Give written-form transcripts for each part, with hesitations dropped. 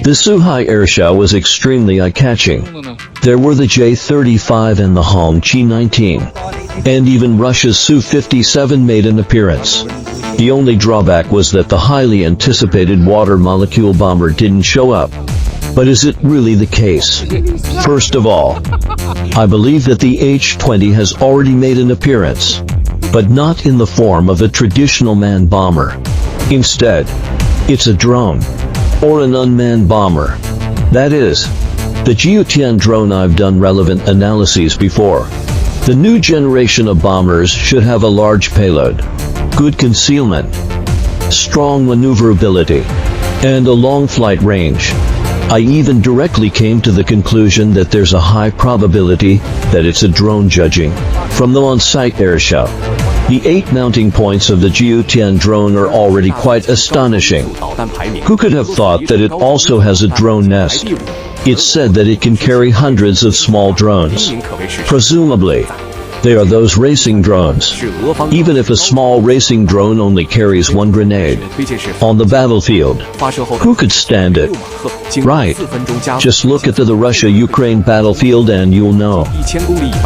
The Suhai airshow was extremely eye-catching. There were the J-35 and the Hong Chi-19. And even Russia's Su-57 made an appearance. The only drawback was that the highly anticipated water molecule bomber didn't show up. But is it really the case? First of all, I believe that the H-20 has already made an appearance, but not in the form of a traditional manned bomber. Instead, it's a drone, or an unmanned bomber. That is, the Jiutian drone. I've done relevant analyses before. The new generation of bombers should have a large payload, good concealment, strong maneuverability, and a long flight range. I even directly came to the conclusion that there's a high probability that it's a drone, judging from the on-site airshow. The 8 mounting points of the Jiutian drone are already quite astonishing. Who could have thought that it also has a drone nest? It's said that it can carry hundreds of small drones. Presumably, they are those racing drones. Even if a small racing drone only carries one grenade on the battlefield, who could stand it? Right. Just look at the Russia-Ukraine battlefield and you'll know.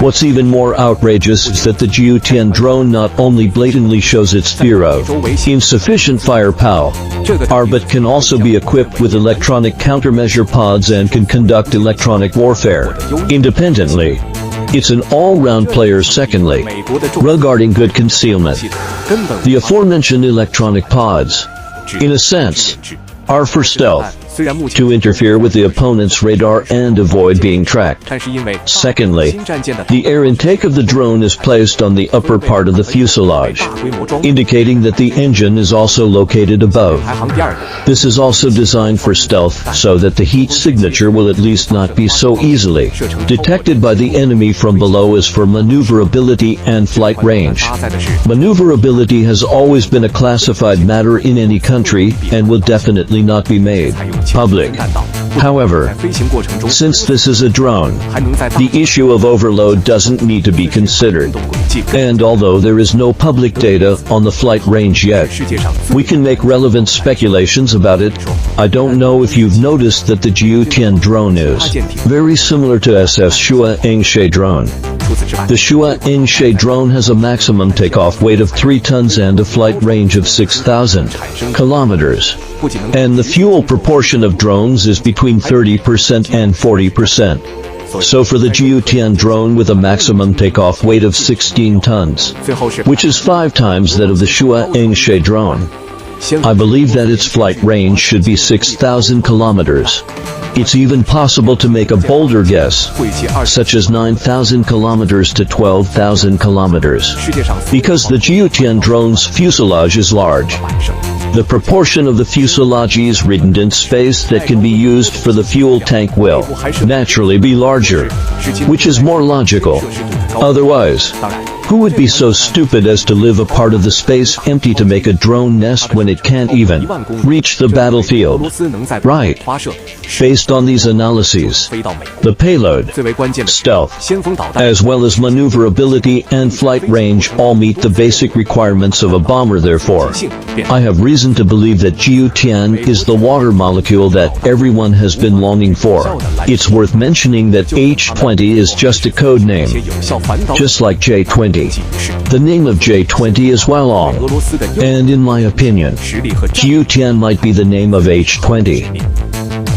What's even more outrageous is that the Jiutian drone not only blatantly shows its fear of insufficient firepower, but can also be equipped with electronic countermeasure pods and can conduct electronic warfare independently. It's an all-round player. Secondly, regarding good concealment, the aforementioned electronic pods, in a sense, are for stealth, to interfere with the opponent's radar and avoid being tracked. Secondly, the air intake of the drone is placed on the upper part of the fuselage, indicating that the engine is also located above. This is also designed for stealth so that the heat signature will at least not be so easily detected by the enemy from below. As for maneuverability and flight range, maneuverability has always been a classified matter in any country and will definitely not be made public. However, since this is a drone, the issue of overload doesn't need to be considered. And although there is no public data on the flight range yet, we can make relevant speculations about it. I don't know if you've noticed that the Jiutian drone is very similar to SS Shua Engshe drone. The Shua Engshe drone has a maximum takeoff weight of 3 tons and a flight range of 6,000 kilometers. And the fuel proportion of drones is between 30% and 40%. So for the Jiutian drone with a maximum takeoff weight of 16 tons, which is 5 times that of the Shua Engshe drone, I believe that its flight range should be 6,000 kilometers. It's even possible to make a bolder guess, such as 9,000 kilometers to 12,000 kilometers, because the Jiutian drone's fuselage is large. The proportion of the fuselage's redundant space that can be used for the fuel tank will naturally be larger, which is more logical. Otherwise, who would be so stupid as to leave a part of the space empty to make a drone nest when it can't even reach the battlefield? Right. Based on these analyses, the payload, stealth, as well as maneuverability and flight range all meet the basic requirements of a bomber. Therefore, I have reason to believe that Jiutian is the water molecule that everyone has been longing for. It's worth mentioning that H-20 is just a code name, just like J-20. The name of J-20 is well long, and in my opinion, Jiutian might be the name of H-20.